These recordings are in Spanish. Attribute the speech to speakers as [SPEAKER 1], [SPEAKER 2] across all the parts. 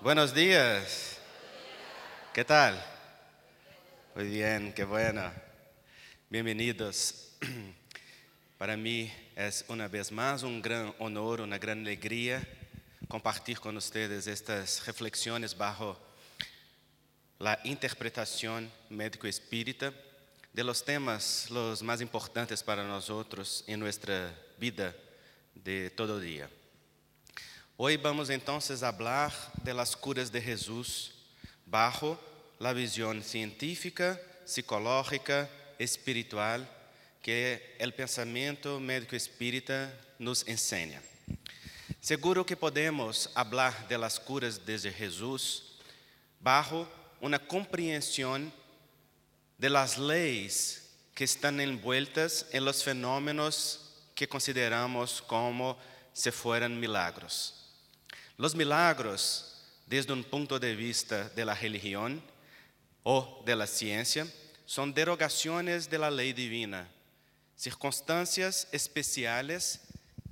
[SPEAKER 1] Buenos días. ¿Qué tal? Muy bien, qué bueno. Bienvenidos. Para mí es una vez más un gran honor, una gran alegría compartir con ustedes estas reflexiones bajo la interpretación médico-espírita de los temas los más importantes para nosotros en nuestra vida de todo día. Hoy vamos entonces a hablar de las curas de Jesús bajo la visión científica, psicológica, espiritual que el pensamiento médico-espírita nos enseña. Seguro que podemos hablar de las curas de Jesús bajo una comprensión de las leyes que están envueltas en los fenómenos que consideramos como si fueran milagros. Los milagros, desde un punto de vista de la religión o de la ciencia, son derogaciones de la ley divina, circunstancias especiales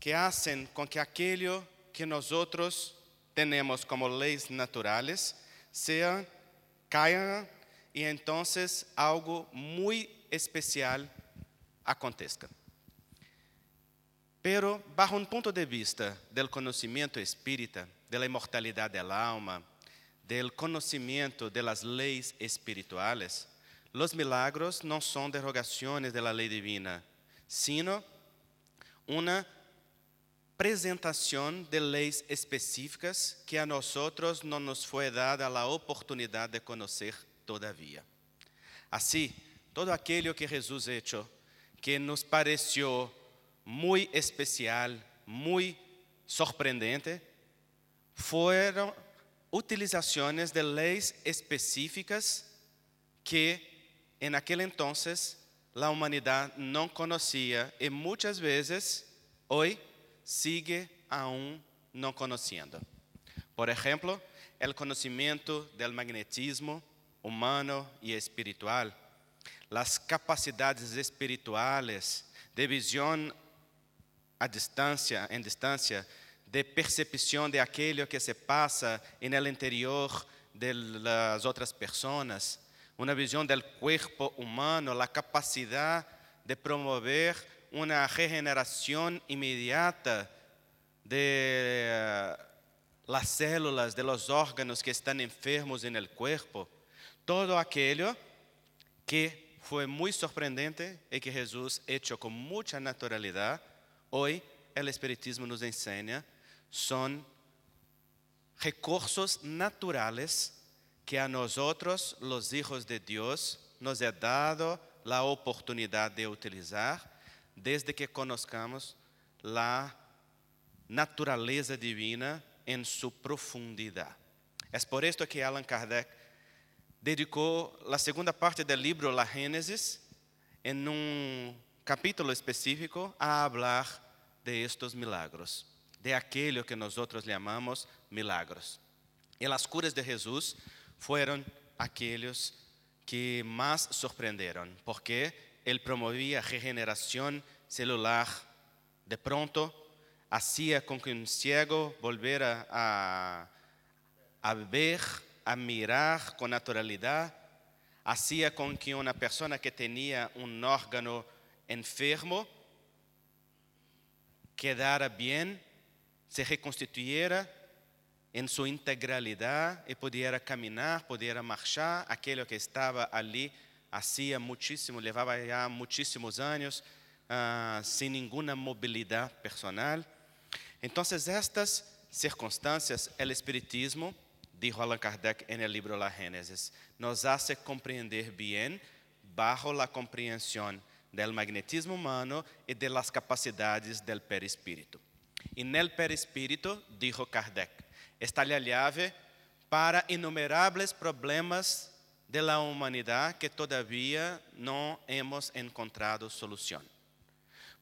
[SPEAKER 1] que hacen con que aquello que nosotros tenemos como leyes naturales caigan y entonces algo muy especial acontezca. Pero, bajo un punto de vista del conocimiento espírita, de la inmortalidad del alma, del conocimiento de las leyes espirituales, los milagros no son derogaciones de la ley divina, sino una presentación de leyes específicas que a nosotros no nos fue dada la oportunidad de conocer todavía. Así, todo aquello que Jesús hecho, que nos pareció muy especial, muy sorprendente, fueron utilizaciones de leyes específicas que en aquel entonces la humanidad no conocía y muchas veces hoy sigue aún no conociendo. Por ejemplo, el conocimiento del magnetismo humano y espiritual, las capacidades espirituales de visión en distancia, de percepción de aquello que se pasa en el interior de las otras personas, una visión del cuerpo humano, la capacidad de promover una regeneración inmediata de las células, de los órganos que están enfermos en el cuerpo. Todo aquello que fue muy sorprendente y que Jesús hecho con mucha naturalidad, hoy el Espiritismo nos enseña, son recursos naturales que a nosotros, los hijos de Dios, nos ha dado la oportunidad de utilizar desde que conozcamos la naturaleza divina en su profundidad. Es por esto que Allan Kardec dedicó la segunda parte del libro La Génesis en un capítulo específico a hablar de estos milagros, de aquello que nosotros llamamos milagros. Y las curas de Jesús fueron aquellos que más sorprendieron, porque él promovía regeneración celular de pronto, hacía con que un ciego volviera a ver, a mirar con naturalidad, hacía con que una persona que tenía un órgano enfermo quedara bien, se reconstituyera en su integralidad y pudiera caminar, pudiera marchar. Aquello que estaba allí hacía muchísimo, llevaba ya muchísimos años sin ninguna movilidad personal. Entonces, estas circunstancias, el Espiritismo, dijo Allan Kardec en el libro La Génesis, nos hace comprender bien bajo la comprensión del magnetismo humano y de las capacidades del perispíritu. Y en el perispíritu, dijo Kardec, está la llave para innumerables problemas de la humanidad que todavía no hemos encontrado solución.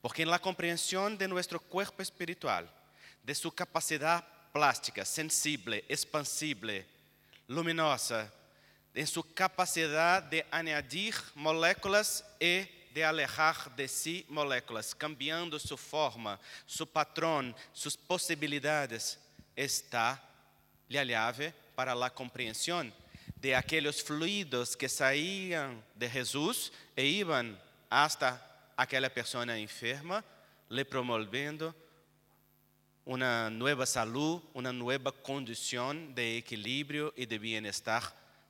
[SPEAKER 1] Porque en la comprensión de nuestro cuerpo espiritual, de su capacidad plástica, sensible, expansible, luminosa, en su capacidad de añadir moléculas y de alejar de sí moléculas, cambiando su forma, su patrón, sus posibilidades, está la llave para la comprensión de aquellos fluidos que salían de Jesús e iban hasta aquella persona enferma, le promoviendo una nueva salud, una nueva condición de equilibrio y de bienestar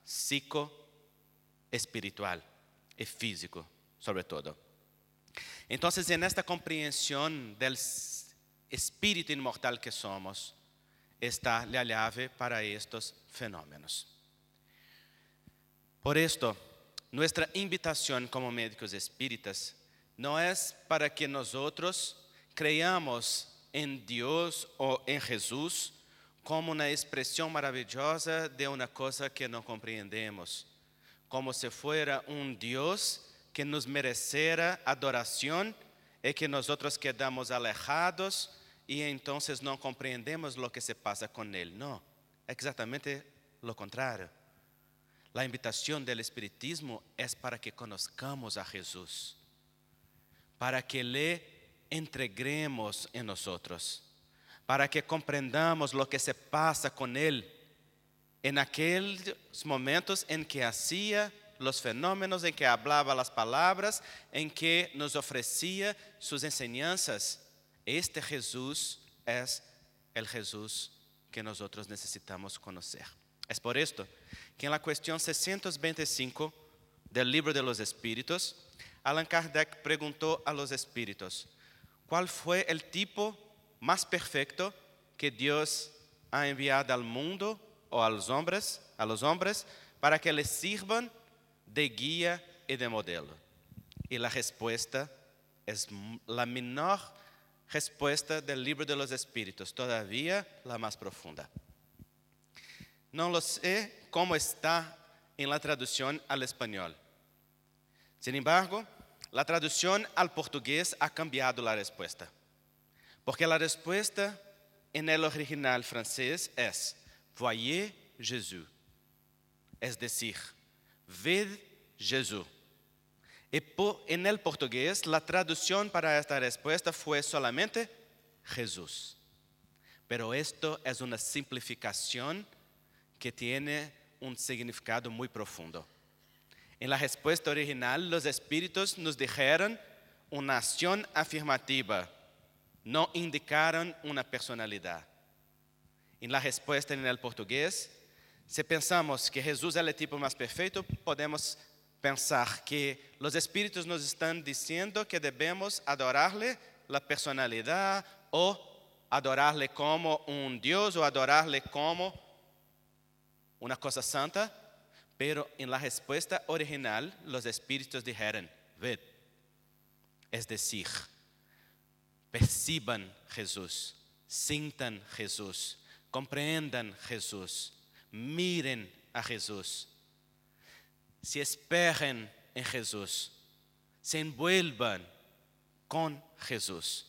[SPEAKER 1] psico-espiritual y físico, sobre todo. Entonces, en esta comprensión del espíritu inmortal que somos, está la llave para estos fenómenos. Por esto, nuestra invitación como médicos espíritas no es para que nosotros creamos en Dios o en Jesús como una expresión maravillosa de una cosa que no comprendemos, como si fuera un Dios que nos mereciera adoración y que nosotros quedamos alejados y entonces no comprendemos lo que se pasa con Él. No, exactamente lo contrario. La invitación del espiritismo es para que conozcamos a Jesús, para que le entreguemos en nosotros, para que comprendamos lo que se pasa con Él en aquellos momentos en que hacía los fenómenos, en que hablaba las palabras, en que nos ofrecía sus enseñanzas. Este Jesús es el Jesús que nosotros necesitamos conocer. Es por esto que en la cuestión 625 del Libro de los Espíritus, Allan Kardec preguntó a los espíritus: ¿cuál fue el tipo más perfecto que Dios ha enviado al mundo o a los hombres para que les sirvan de guía y de modelo? Y la respuesta es la menor respuesta del Libro de los Espíritus, todavía la más profunda. No lo sé cómo está en la traducción al español. Sin embargo, la traducción al portugués ha cambiado la respuesta. Porque la respuesta en el original francés es Voyez Jésus. Es decir, ved Jesús. Y en el portugués la traducción para esta respuesta fue solamente Jesús. Pero esto es una simplificación que tiene un significado muy profundo. En la respuesta original, los espíritus nos dijeron una acción afirmativa, no indicaron una personalidad. En la respuesta en el portugués, si pensamos que Jesús es el tipo más perfecto, podemos pensar que los espíritus nos están diciendo que debemos adorarle la personalidad o adorarle como un Dios o adorarle como una cosa santa. Pero en la respuesta original, los espíritus dijeron, ved. Es decir, perciban Jesús, sintan Jesús, comprendan Jesús, miren a Jesús, se esperen en Jesús, se envuelvan con Jesús.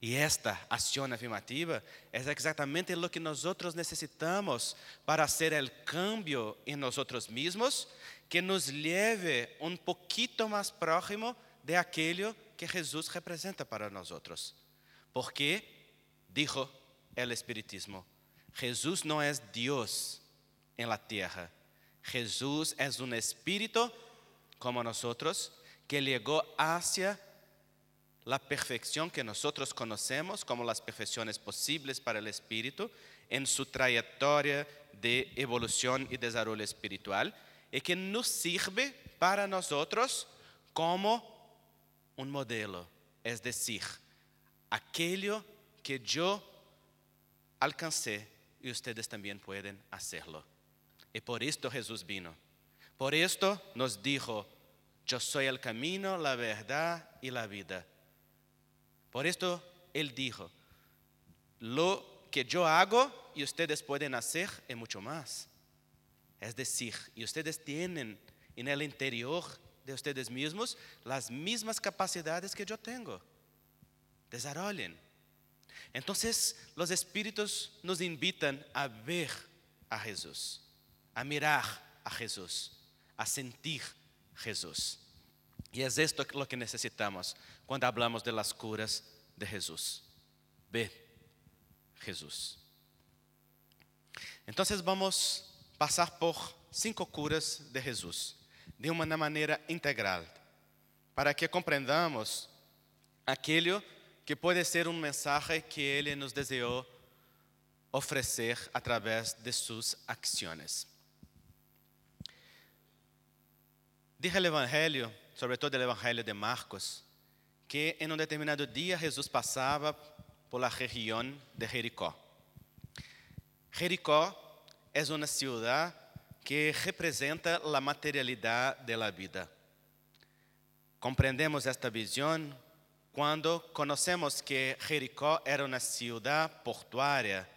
[SPEAKER 1] Y esta acción afirmativa es exactamente lo que nosotros necesitamos para hacer el cambio en nosotros mismos que nos lleve un poquito más próximo de aquello que Jesús representa para nosotros. Porque, dijo el espiritismo, Jesús no es Dios en la tierra. Jesús es un espíritu como nosotros que llegó hacia la perfección que nosotros conocemos como las perfecciones posibles para el espíritu en su trayectoria de evolución y desarrollo espiritual y que nos sirve para nosotros como un modelo, es decir, aquello que yo alcancé y ustedes también pueden hacerlo. Y por esto Jesús vino. Por esto nos dijo, yo soy el camino, la verdad y la vida. Por esto Él dijo, lo que yo hago y ustedes pueden hacer y mucho más. Es decir, y ustedes tienen en el interior de ustedes mismos las mismas capacidades que yo tengo. Desarrollen. Entonces los espíritus nos invitan a ver a Jesús, a mirar a Jesús, a sentir Jesús. Y es esto lo que necesitamos cuando hablamos de las curas de Jesús. Ve Jesús. Entonces vamos a pasar por 5 curas de Jesús, de una manera integral, para que comprendamos aquello que puede ser un mensaje que Él nos deseó ofrecer a través de sus acciones. Dice el Evangelio, sobre todo el Evangelio de Marcos, que en un determinado día Jesús pasaba por la región de Jericó. Jericó es una ciudad que representa la materialidad de la vida. Comprendemos esta visión cuando conocemos que Jericó era una ciudad portuaria,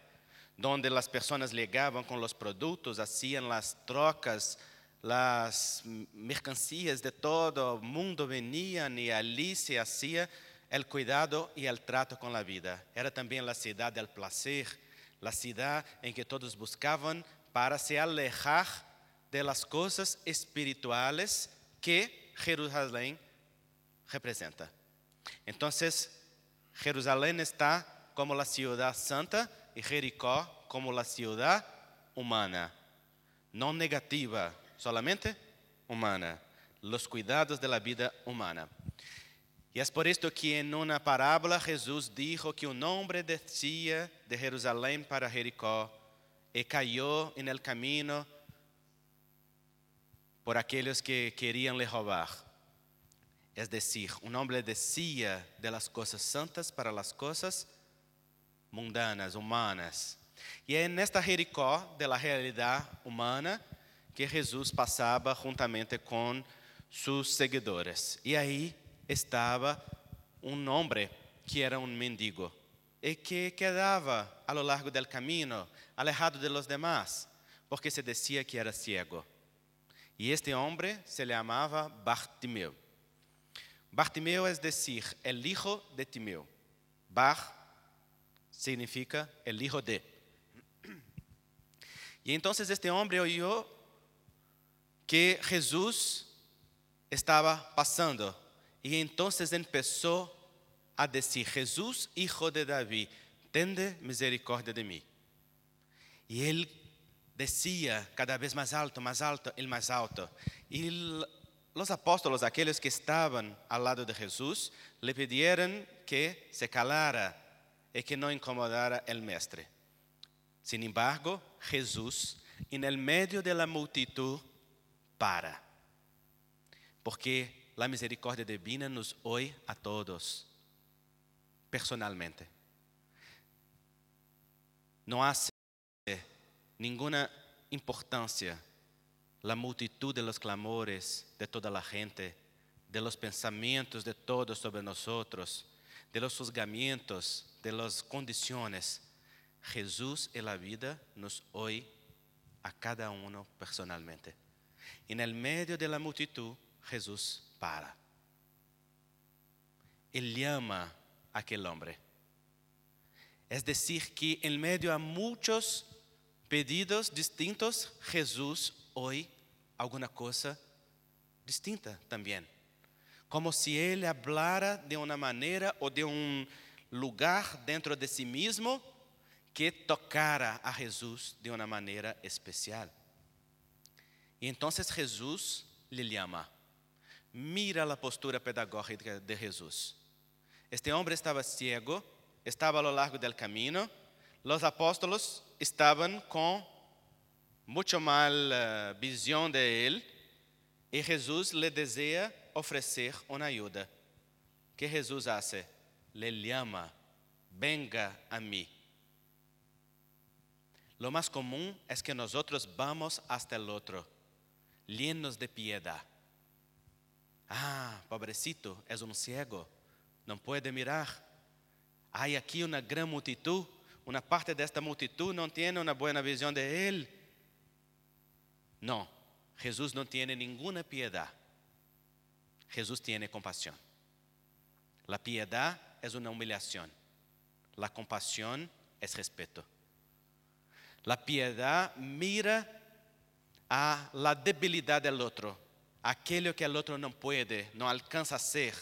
[SPEAKER 1] donde las personas llegaban con los productos, hacían las trocas, las mercancías de todo el mundo venían y allí se hacía el cuidado y el trato con la vida. Era también la ciudad del placer, la ciudad en que todos buscaban para se alejar de las cosas espirituales que Jerusalén representa. Entonces, Jerusalén está como la ciudad santa y Jericó como la ciudad humana, no negativa, solamente humana, los cuidados de la vida humana. Y es por esto que en una parábola Jesús dijo que un hombre decía de Jerusalén para Jericó y cayó en el camino por aquellos que querían le robar. Es decir, un hombre decía de las cosas santas para las cosas mundanas, humanas. Y en esta Jericó de la realidad humana que Jesús pasaba juntamente con sus seguidores. Y ahí estaba un hombre que era un mendigo y que quedaba a lo largo del camino, alejado de los demás, porque se decía que era ciego. Y este hombre se llamaba Bartimeo. Bartimeo es decir, el hijo de Timeo. Bar significa el hijo de. Y entonces este hombre oyó que Jesús estaba pasando. Y entonces empezó a decir, Jesús, hijo de David, tende misericordia de mí. Y él decía cada vez más alto, el más alto. Y los apóstolos, aquellos que estaban al lado de Jesús, le pidieron que se calara y que no incomodara al maestro. Sin embargo, Jesús, en el medio de la multitud, para. Porque la misericordia divina nos oye a todos, personalmente. No hace ninguna importancia la multitud de los clamores de toda la gente, de los pensamientos de todos sobre nosotros, de los juzgamientos, de las condiciones. Jesús y la vida nos oye a cada uno personalmente. En el medio de la multitud, Jesús para. Él llama a aquel hombre. Es decir, que en medio a muchos pedidos distintos, Jesús oye alguna cosa distinta también. Como si Él hablara de una manera o de un lugar dentro de sí mismo que tocara a Jesús de una manera especial. Y entonces Jesús le llama. Mira la postura pedagógica de Jesús. Este hombre estaba ciego, estaba a lo largo del camino. Los apóstolos estaban con mucho mal visión de él. Y Jesús le desea ofrecer una ayuda. ¿Qué Jesús hace? Le llama, venga a mí. Lo más común es que nosotros vamos hasta el otro, llenos de piedad. Ah, pobrecito, es un ciego, no puede mirar. Hay aquí una gran multitud, una parte de esta multitud no tiene una buena visión de él. No, Jesús no tiene ninguna piedad. Jesús tiene compasión. La piedad es una humillación. La compasión es respeto. La piedad mira a la debilidad del otro aquello que el otro no puede, no alcanza a hacer,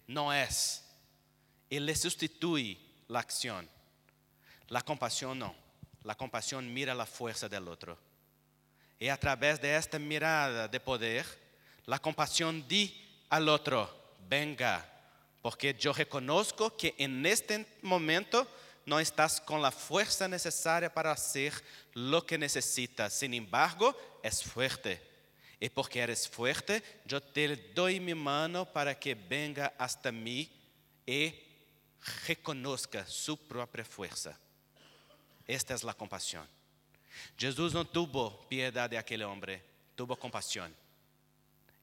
[SPEAKER 1] no es. Y le sustituye la acción. La compasión no. La compasión mira la fuerza del otro. Y a través de esta mirada de poder, la compasión di al otro, venga, porque yo reconozco que en este momento no estás con la fuerza necesaria para hacer lo que necesitas. Sin embargo, es fuerte. Y porque eres fuerte, yo te doy mi mano para que venga hasta mí y reconozca su propia fuerza. Esta es la compasión. Jesús no tuvo piedad de aquel hombre, tuvo compasión.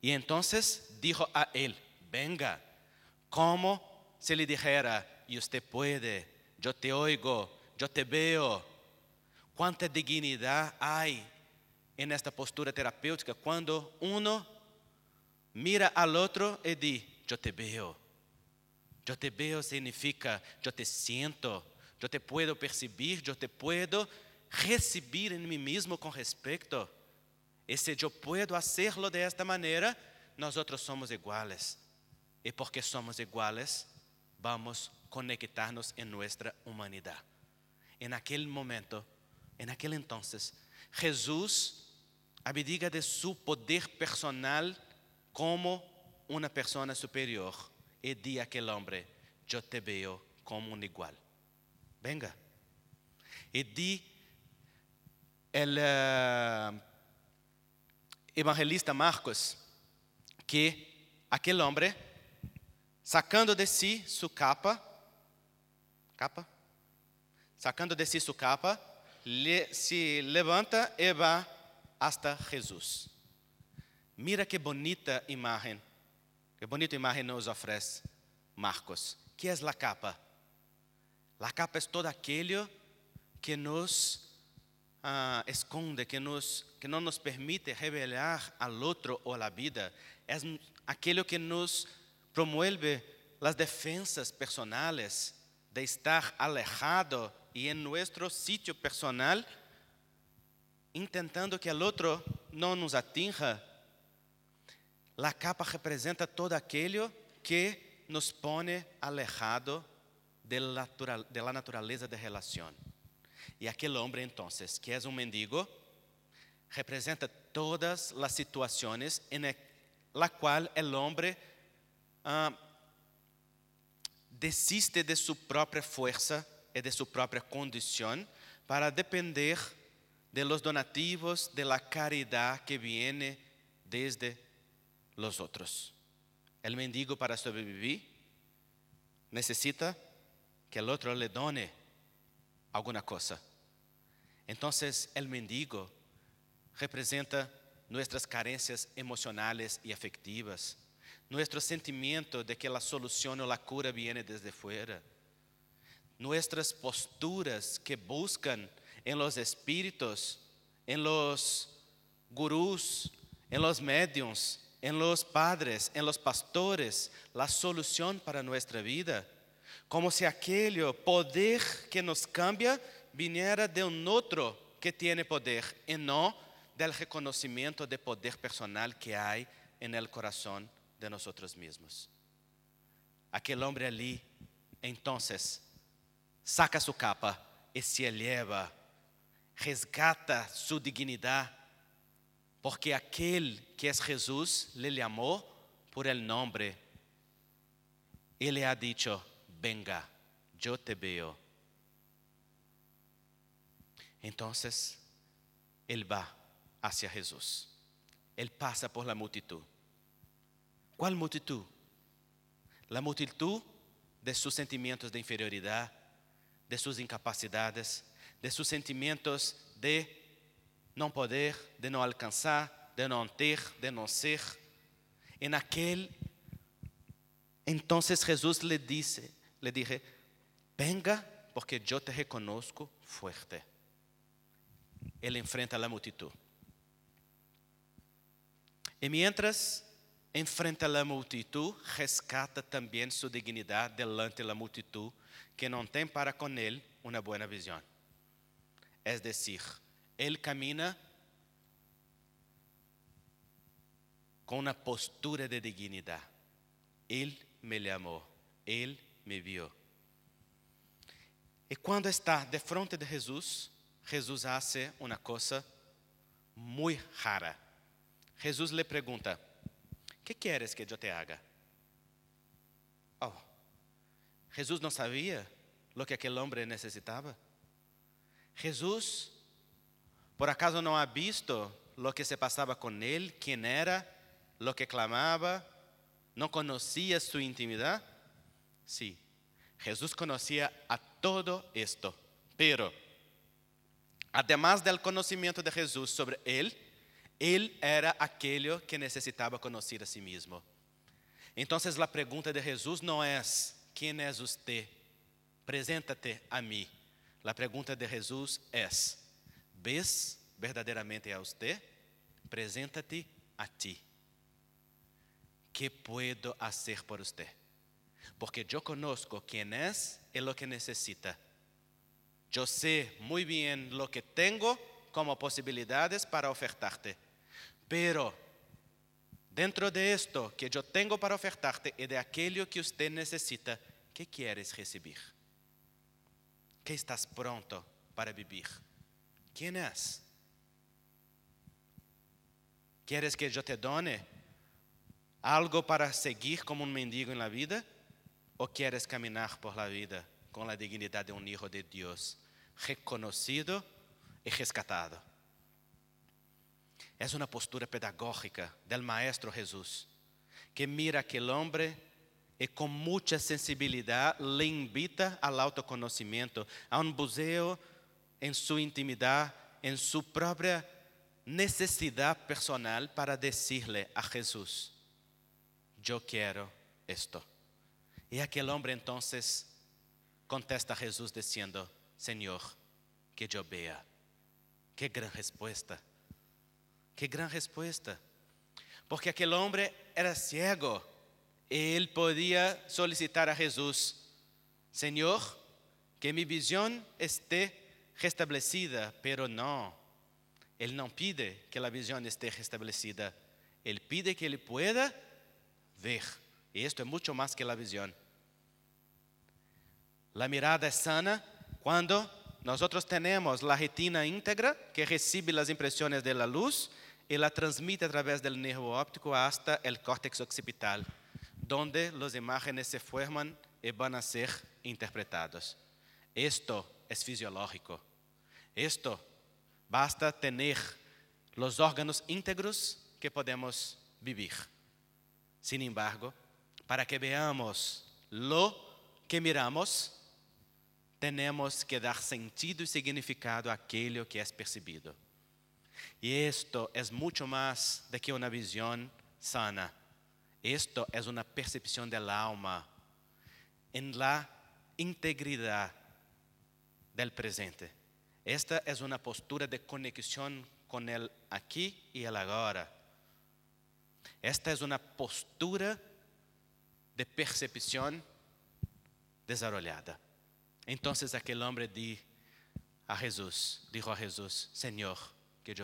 [SPEAKER 1] Y entonces dijo a él, venga, como si le dijera, y usted puede, yo te oigo, yo te veo. Cuánta dignidad hay en esta postura terapéutica cuando uno mira al otro y dice, yo te veo. Yo te veo significa, yo te siento, yo te puedo percibir, yo te puedo recibir en mí mismo con respeto. Y si yo puedo hacerlo de esta manera, nosotros somos iguales. Y porque somos iguales, vamos a conectarnos en nuestra humanidad. En aquel momento, en aquel entonces, Jesús abdica de su poder personal como una persona superior y di a aquel hombre, yo te veo como un igual. Venga. Y di el evangelista Marcos que aquel hombre, sacando de sí su capa, sacando de sí su capa, se levanta y va hasta Jesús. Mira qué bonita imagen nos ofrece Marcos. ¿Qué es la capa? La capa es todo aquello que nos esconde, que no nos permite revelar al otro o a la vida. Es aquello que nos promueve las defensas personales de estar alejado y en nuestro sitio personal, intentando que el otro no nos atinja. La capa representa todo aquello que nos pone alejado de la naturaleza de relación. Y aquel hombre entonces, que es un mendigo, representa todas las situaciones en la cual el hombre desiste de su propia fuerza y de su propia condición para depender de los donativos, de la caridad que viene desde los otros. El mendigo, para sobrevivir, necesita que el otro le done alguna cosa. Entonces, el mendigo representa nuestras carencias emocionales y afectivas, nuestro sentimiento de que la solución o la cura viene desde fuera, nuestras posturas que buscan en los espíritus, en los gurús, en los médiums, en los padres, en los pastores, la solución para nuestra vida, como si aquel poder que nos cambia viniera de un otro que tiene poder y no del reconocimiento de poder personal que hay en el corazón de nosotros mismos. Aquel hombre allí, entonces, saca su capa y se eleva, resgata su dignidad, porque aquel que es Jesús le llamó por el nombre y le ha dicho, venga, yo te veo. Entonces, él va hacia Jesús. Él pasa por la multitud. ¿Cuál multitud? La multitud de sus sentimientos de inferioridad, de sus incapacidades, de sus sentimientos de no poder, de no alcanzar, de no ter, de no ser. En aquel, entonces Jesús le dije, venga porque yo te reconozco fuerte. Él enfrenta a la multitud. Y mientras enfrenta a la multitud, rescata también su dignidad delante de la multitud que no tiene para con él una buena visión. Es decir, él camina con una postura de dignidad. Él me llamó, Él me vio. Y cuando está de frente de Jesús, Jesús hace una cosa muy rara. Jesús le pregunta, ¿qué quieres que yo te haga? Oh, Jesús no sabía lo que aquel hombre necesitaba. Jesús, ¿por acaso no ha visto lo que se pasaba con él, quién era, lo que clamaba? ¿No conocía su intimidad? Sí, Jesús conocía a todo esto, pero además del conocimiento de Jesús sobre él era aquello que necesitaba conocer a sí mismo. Entonces la pregunta de Jesús no es, ¿quién es usted? Preséntate a mí. La pregunta de Jesús es, ¿ves verdaderamente a usted? Preséntate a ti. ¿Qué puedo hacer por usted? Porque yo conozco quién es y lo que necesita. Yo sé muy bien lo que tengo como posibilidades para ofertarte. Pero dentro de esto que yo tengo para ofertarte y de aquello que usted necesita, ¿qué quieres recibir? ¿Qué estás pronto para vivir? ¿Quién es? ¿Quieres que yo te done algo para seguir como un mendigo en la vida? ¿O quieres caminar por la vida con la dignidad de un hijo de Dios, reconocido y rescatado? Es una postura pedagógica del Maestro Jesús, que mira a aquel hombre y con mucha sensibilidad le invita al autoconocimiento, a un buceo en su intimidad, en su propia necesidad personal para decirle a Jesús, yo quiero esto. Y aquel hombre entonces contesta a Jesús diciendo, Señor, que yo vea. Qué gran respuesta. Qué gran respuesta. Porque aquel hombre era ciego. Él podía solicitar a Jesús, Señor, que mi visión esté restablecida, pero no. Él no pide que la visión esté restablecida. Él pide que él pueda ver. Y esto es mucho más que la visión. La mirada es sana cuando nosotros tenemos la retina íntegra que recibe las impresiones de la luz y la transmite a través del nervio óptico hasta el córtex occipital, donde las imágenes se forman y van a ser interpretadas. Esto es fisiológico. Esto basta tener los órganos íntegros que podemos vivir. Sin embargo, para que veamos lo que miramos, tenemos que dar sentido y significado a aquello que es percibido. Y esto es mucho más de que una visión sana. Esto es una percepción del alma en la integridad del presente. Esta es una postura de conexión con el aquí y el ahora. Esta es una postura de percepción desarrollada. Entonces aquel hombre dijo a Jesús, Señor, que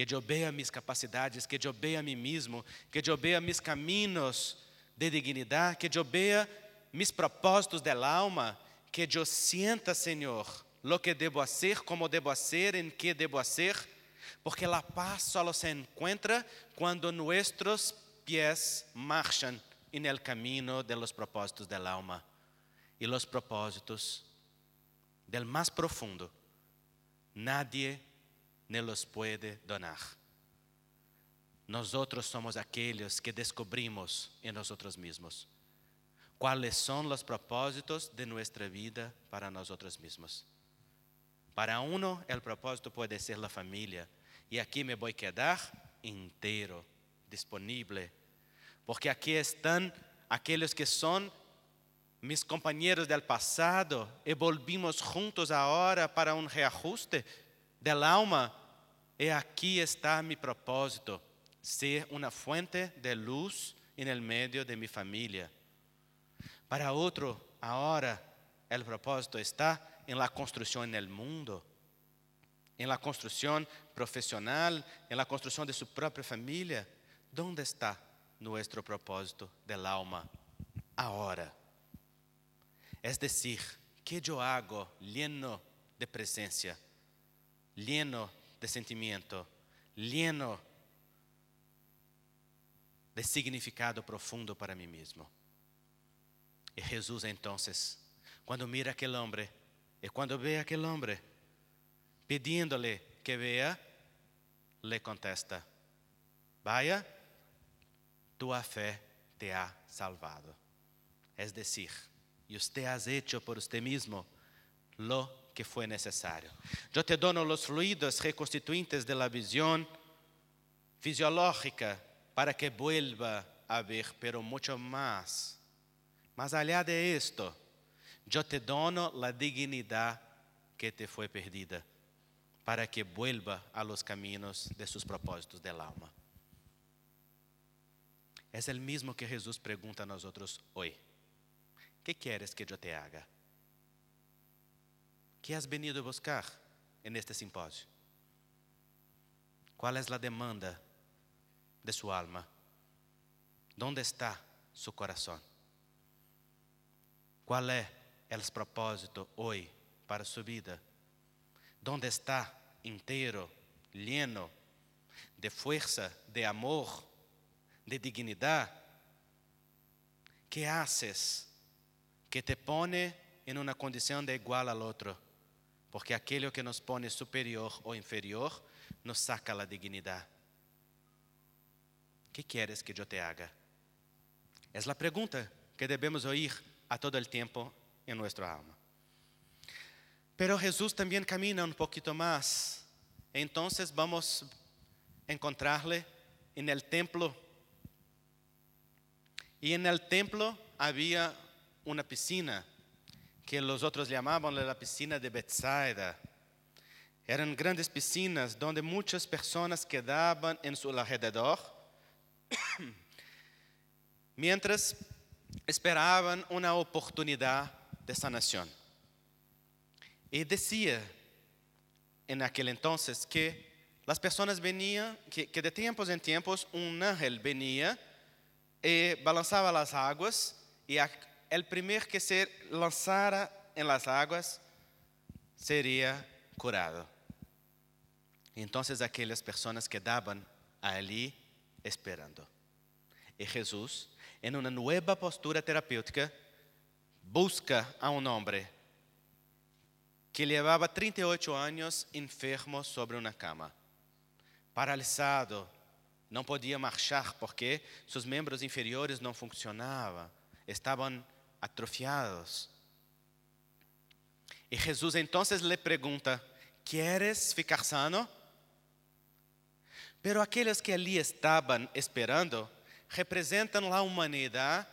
[SPEAKER 1] yo vea mis capacidades, que yo vea a mí mismo, que yo vea mis caminos de dignidad, que yo vea mis propósitos del alma, que yo sienta, Señor, lo que debo hacer, cómo debo hacer, en qué debo hacer, porque la paz solo se encuentra cuando nuestros pies marchan en el camino de los propósitos del alma. Y los propósitos del más profundo, nadie nos los puede donar. Nosotros somos aquellos que descubrimos en nosotros mismos cuáles son los propósitos de nuestra vida para nosotros mismos. Para uno, el propósito puede ser la familia. Y aquí me voy a quedar entero, disponible. Porque aquí están aquellos que son mis compañeros del pasado y volvimos juntos ahora para un reajuste del alma. Y aquí está mi propósito, ser una fuente de luz en el medio de mi familia. Para otro, ahora el propósito está en la construcción en el mundo, en la construcción profesional, en la construcción de su propia familia. ¿dónde está nuestro propósito del alma ahora? Es decir, ¿qué yo hago lleno de presencia, lleno de sentimiento, lleno de significado profundo para mí mismo? Y Jesús entonces, cuando mira a aquel hombre, y cuando ve a aquel hombre, pidiéndole que vea, le contesta: vaya, tu fe te ha salvado. Es decir, y usted has hecho por usted mismo lo que fue necesario. Yo te dono los fluidos reconstituyentes de la visión fisiológica para que vuelva a ver, pero mucho más. Más allá de esto, yo te dono la dignidad que te fue perdida para que vuelva a los caminos de sus propósitos del alma. Es el mismo que Jesús pregunta a nosotros hoy. ¿Qué quieres que yo te haga? ¿Qué has venido a buscar en este simposio? ¿Cuál es la demanda de su alma? ¿Dónde está su corazón? ¿Cuál es el propósito hoy para su vida? ¿Dónde está entero, lleno de fuerza, de amor, de dignidad? ¿Qué haces que te pone en una condición de igual al otro? Porque aquello que nos pone superior o inferior nos saca la dignidad. ¿Qué quieres que yo te haga? Es la pregunta que debemos oír a todo el tiempo en nuestra alma. Pero Jesús también camina un poquito más. Entonces vamos a encontrarle en el templo. Y en el templo había una piscina que los otros llamaban la piscina de Betsaida. Eran grandes piscinas donde muchas personas quedaban en su alrededor mientras esperaban una oportunidad de sanación. Y decía en aquel entonces que las personas venían, que de tiempos en tiempos un ángel venía y balanzaba las aguas, y el primer que se lanzara en las aguas sería curado. Y entonces aquellas personas quedaban allí esperando. Y Jesús, en una nueva postura terapéutica, busca a un hombre que llevaba 38 años enfermo sobre una cama, paralisado, no podía marchar porque sus miembros inferiores no funcionaban, estaban atrofiados. Y Jesús entonces le pregunta: ¿quieres ficar sano? Pero aquellos que allí estaban esperando representan la humanidad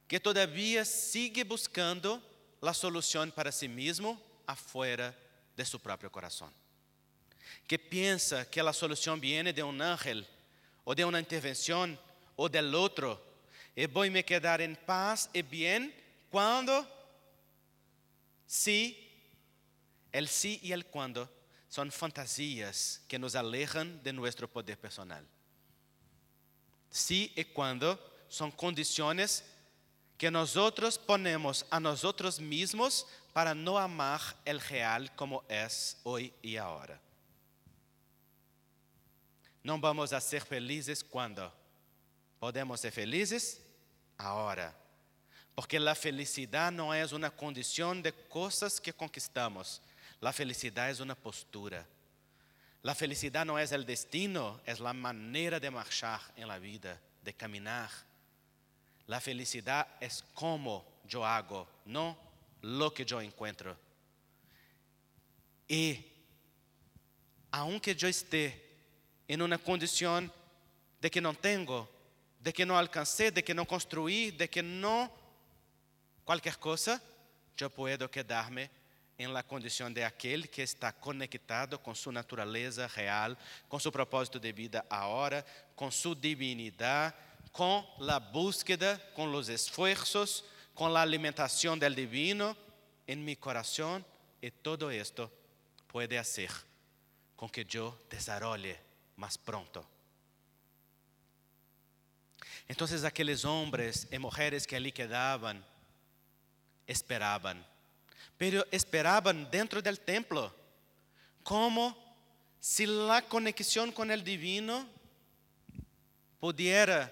[SPEAKER 1] que todavía sigue buscando la solución para sí mismo afuera de su propio corazón. Que piensa que la solución viene de un ángel o de una intervención o del otro. Y voy a me quedar en paz y bien cuando sí. El sí y el cuando son fantasías que nos alejan de nuestro poder personal. Sí y cuando son condiciones que nosotros ponemos a nosotros mismos para no amar el real como es hoy y ahora. No vamos a ser felices cuando podemos ser felices ahora. Porque la felicidad no es una condición de cosas que conquistamos. La felicidad es una postura. La felicidad no es el destino, es la manera de marchar en la vida, de caminar. La felicidad es cómo yo hago, no lo que yo encuentro. Y aunque yo esté en una condición de que no tengo, de que no alcancé, de que no construí, de que no cualquier cosa, yo puedo quedarme en la condición de aquel que está conectado con su naturaleza real, con su propósito de vida ahora, con su divinidad, con la búsqueda, con los esfuerzos, con la alimentación del divino en mi corazón. Y todo esto puede hacer con que yo desarrolle más pronto. Entonces aquellos hombres y mujeres que allí quedaban esperaban, pero esperaban dentro del templo, como si la conexión con el divino pudiera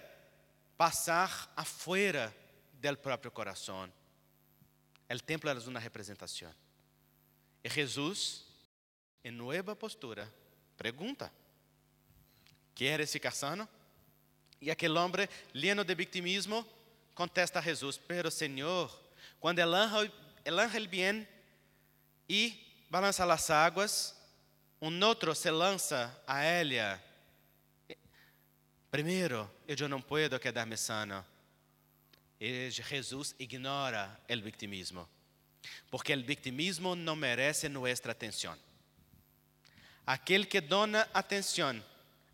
[SPEAKER 1] pasar afuera del propio corazón. El templo era una representación. Y Jesús, en nueva postura, pregunta: ¿quieres ficar sano? Y aquel hombre, lleno de victimismo, contesta a Jesús: pero Señor, cuando el ángel viene y balanza las aguas, un otro se lanza a ella. Primero, yo no puedo quedarme sano. Y Jesús ignora el victimismo, porque el victimismo no merece nuestra atención. Aquel que dona atención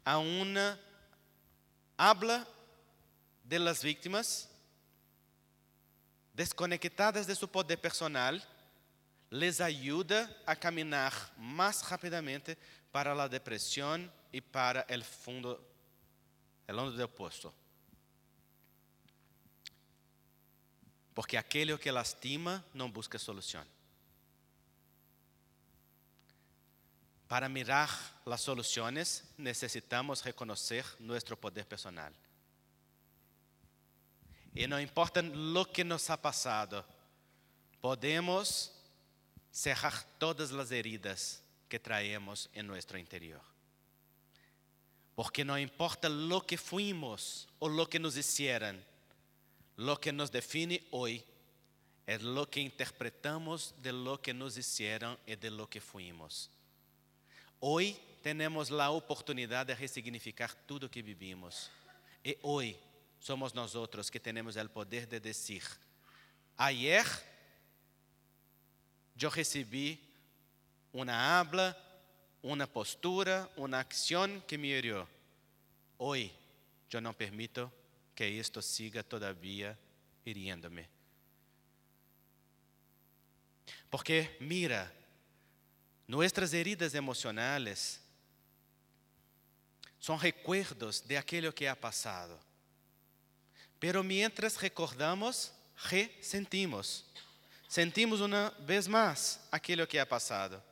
[SPEAKER 1] a una habla de las víctimas desconectadas de su poder personal, les ayuda a caminar más rápidamente para la depresión y para el hondo del pozo. Porque aquele que lastima não busca solução. Para mirar las soluciones necesitamos reconocer nuestro poder personal. Y no importa lo que nos ha pasado, podemos cerrar todas las heridas que traemos en nuestro interior. Porque no importa lo que fuimos o lo que nos hicieron, lo que nos define hoy es lo que interpretamos de lo que nos hicieron y de lo que fuimos. Hoy tenemos la oportunidad de resignificar todo que vivimos. Y hoy somos nosotros que tenemos el poder de decir: ayer yo recibí una habla, una postura, una acción que me hirió. Hoy yo no permito que esto siga todavía hiriéndome. Porque mira, nuestras heridas emocionales son recuerdos de aquello que ha pasado. Pero mientras recordamos, resentimos. Sentimos una vez más aquello que ha pasado.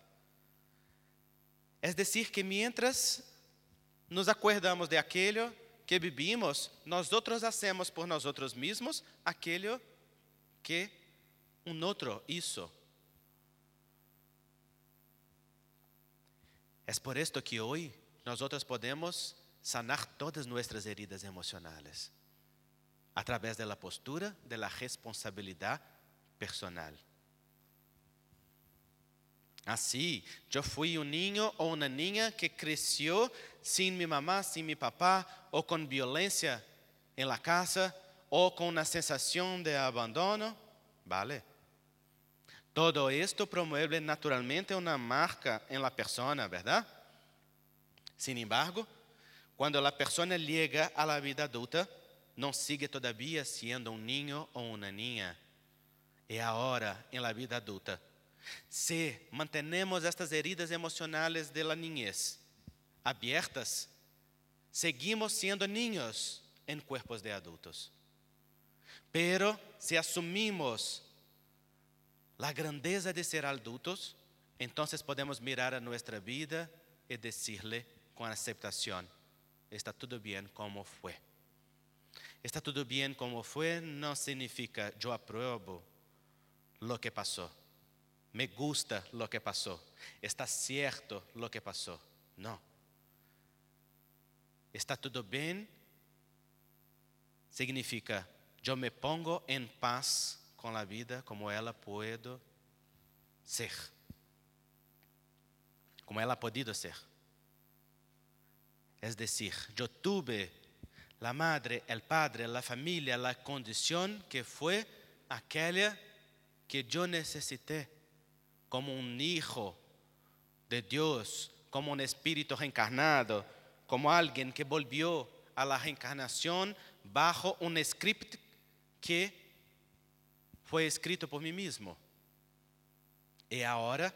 [SPEAKER 1] Es decir, que mientras nos acordamos de aquello que vivimos, nosotros hacemos por nosotros mismos aquello que un otro hizo. Es por esto que hoy nosotros podemos sanar todas nuestras heridas emocionales a través de la postura de la responsabilidad personal. Así, yo fui un niño o una niña que creció sin mi mamá, sin mi papá, o con violencia en la casa, o con una sensación de abandono. Vale. Todo esto promueve naturalmente una marca en la persona, ¿verdad? Sin embargo, cuando la persona llega a la vida adulta, no sigue todavía siendo un niño o una niña. Y ahora, en la vida adulta, si mantenemos estas heridas emocionales de la niñez abiertas, seguimos siendo niños en cuerpos de adultos. Pero si asumimos la grandeza de ser adultos, entonces podemos mirar a nuestra vida y decirle con aceptación: está todo bien como fue. Está todo bien como fue no significa yo apruebo lo que pasó. Me gusta lo que pasó. Está cierto lo que pasó. No. Está todo bien significa yo me pongo en paz con la vida como ella puedo ser. Como ella ha podido ser. Es decir, yo tuve la madre, el padre, la familia, la condición que fue aquella que yo necesité como un hijo de Dios, como un espíritu reencarnado, como alguien que volvió a la reencarnación bajo un script que fue escrito por mí mismo. Y ahora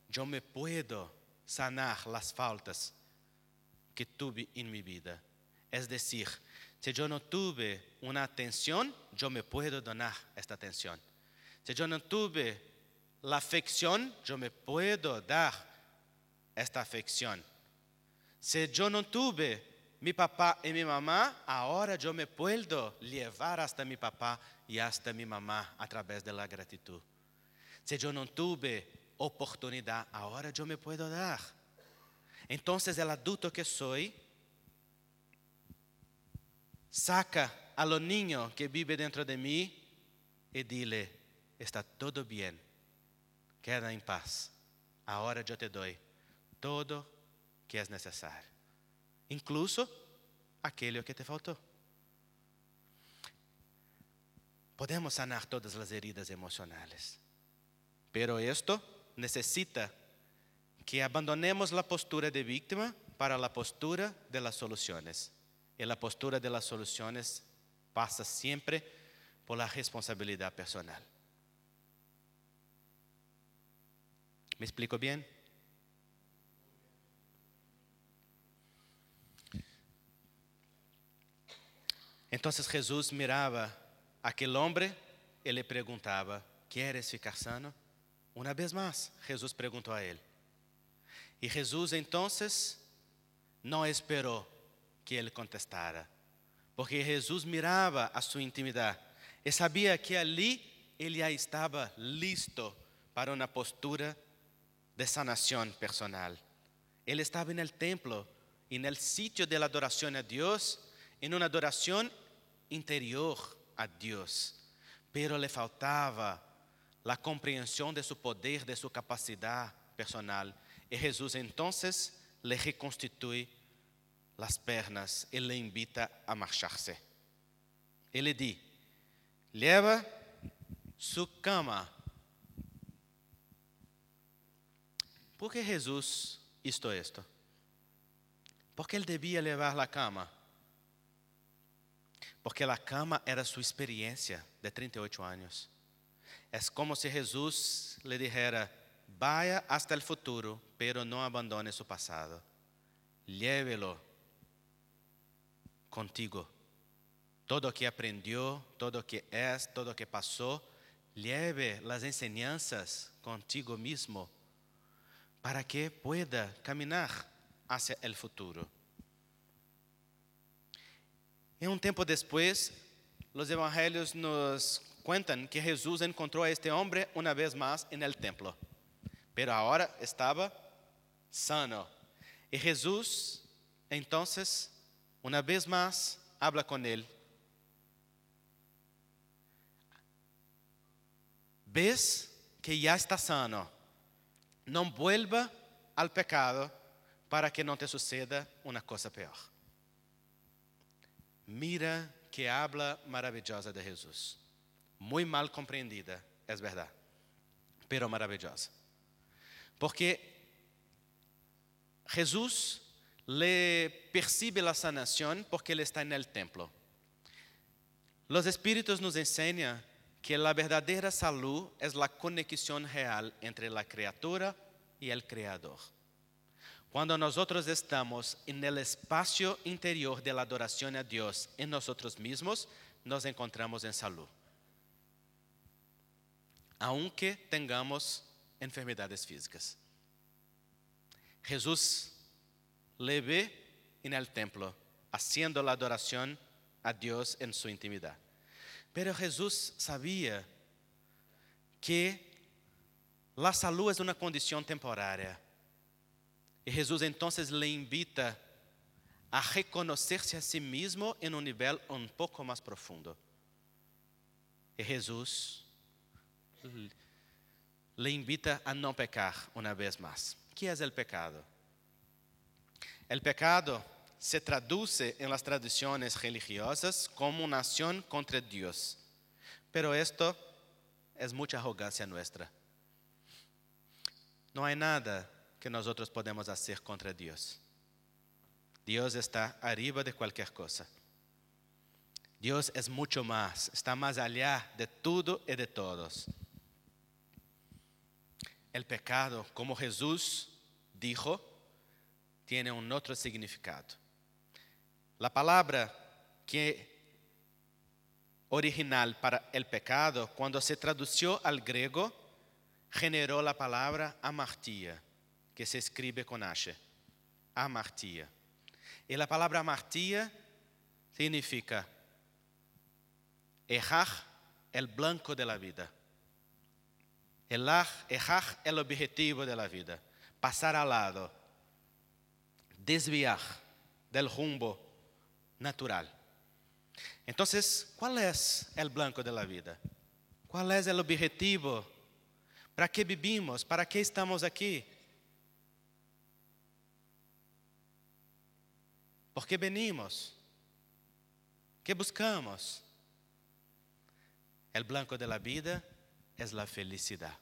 [SPEAKER 1] yo me puedo sanar las faltas que tuve en mi vida. Es decir, Si yo no tuve una atención, yo me puedo donar esta atención. Si yo no tuve la afección, yo me puedo dar esta afección. Si yo no tuve mi papá y mi mamá, ahora yo me puedo llevar hasta mi papá y hasta mi mamá a través de la gratitud. Si yo no tuve oportunidad, ahora yo me puedo dar. Entonces el adulto que soy saca a los niños que vive dentro de mí y dile, está todo bien, queda en paz. Ahora yo te doy todo que es necesario, incluso aquello que te faltó. Podemos sanar todas las heridas emocionales, pero esto necesita que abandonemos la postura de víctima para la postura de las soluciones. Y la postura de las soluciones pasa siempre por la responsabilidad personal. ¿Me explico bien? Entonces Jesús miraba a aquel hombre y le preguntaba, ¿quieres ficar sano? Una vez más, Jesús preguntó a él. Y Jesús entonces no esperó que él contestara, porque Jesús miraba a su intimidad y sabía que allí él ya estaba listo para una postura de sanación personal. Él estaba en el templo, en el sitio de la adoración a Dios, en una adoración interior a Dios, pero le faltaba la comprensión de su poder, de su capacidad personal. Y Jesús entonces le reconstituye las pernas y le invita a marcharse. Y le dice, lleva su cama. ¿Por qué Jesús hizo esto? Porque él debía llevar la cama. Porque la cama era su experiencia de 38 años. Es como si Jesús le dijera, vaya hasta el futuro, pero no abandone su pasado. Llévelo contigo. Todo lo que aprendió, todo lo que es, todo lo que pasó, lleve las enseñanzas contigo mismo para que pueda caminar hacia el futuro. Y un tiempo después, los evangelios nos cuentan que Jesús encontró a este hombre una vez más en el templo, pero ahora estaba sano. Y Jesús, entonces, una vez más, habla con él. ¿Ves que ya está sano? No vuelva al pecado para que no te suceda una cosa peor. Mira que habla maravillosa de Jesús. Muy mal compreendida, es verdad, pero maravillosa. Porque Jesús le percibe la sanación porque él está en el templo. Los espíritus nos enseñan que la verdadera salud es la conexión real entre la criatura y el Creador. Cuando nosotros estamos en el espacio interior de la adoración a Dios en nosotros mismos, nos encontramos en salud. Aunque tengamos enfermedades físicas. Jesús le ve en el templo, haciendo la adoración a Dios en su intimidad. Pero Jesús sabía que la salud es una condición temporaria. Y Jesús entonces le invita a reconocerse a sí mismo en un nivel un poco más profundo. Y Jesús le invita a no pecar una vez más. ¿Qué es el pecado? El pecado se traduce en las tradiciones religiosas como una acción contra Dios. Pero esto es mucha arrogancia nuestra. No hay nada que nosotros podemos hacer contra Dios. Dios está arriba de cualquier cosa. Dios es mucho más, está más allá de todo y de todos. El pecado, como Jesús dijo, tiene un otro significado. La palabra que original para el pecado, cuando se tradució al griego, generó la palabra amartía, que se escribe con H. Amartía. Y la palabra amartía significa errar el blanco de la vida. Errar el objetivo de la vida. Pasar al lado. Desviar del rumbo natural. Entonces, ¿cuál es el blanco de la vida? ¿Cuál es el objetivo? ¿Para qué vivimos? ¿Para qué estamos aquí? ¿Por qué venimos? ¿Qué buscamos? El blanco de la vida es la felicidad.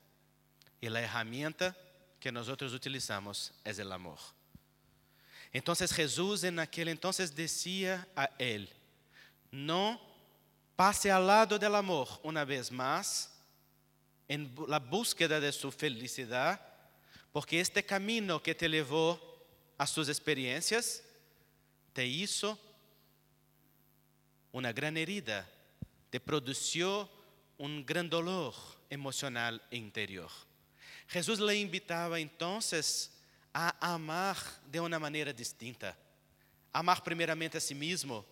[SPEAKER 1] Y la herramienta que nosotros utilizamos es el amor. Entonces Jesús en aquel entonces decía a él, no pase al lado del amor una vez más en la búsqueda de su felicidad, porque este camino que te llevó a sus experiencias te hizo una gran herida, te produjo un gran dolor emocional e interior. Jesús le invitaba entonces a amar de una manera distinta. Amar primeramente a sí mismo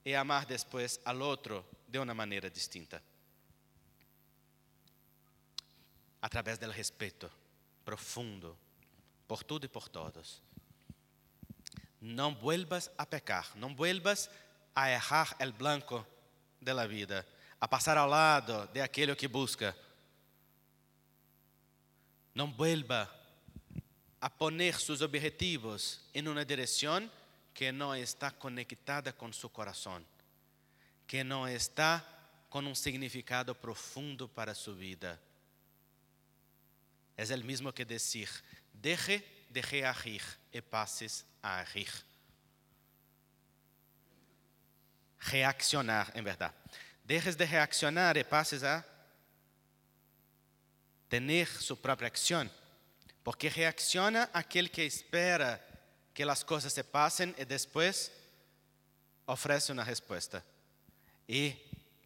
[SPEAKER 1] y amar después al otro de una manera distinta. A través del respeto profundo por todo y por todos. No vuelvas a pecar, no vuelvas a errar el blanco de la vida, a pasar al lado de aquello que busca. No vuelva a poner sus objetivos en una dirección que no está conectada con su corazón, que no está con un significado profundo para su vida. Es el mismo que decir, deje de reagir y pases a agir. Reaccionar, en verdad. Dejes de reaccionar y pases a tener su propia acción. Porque reacciona aquel que espera que las cosas se pasen y después ofrece una respuesta. Y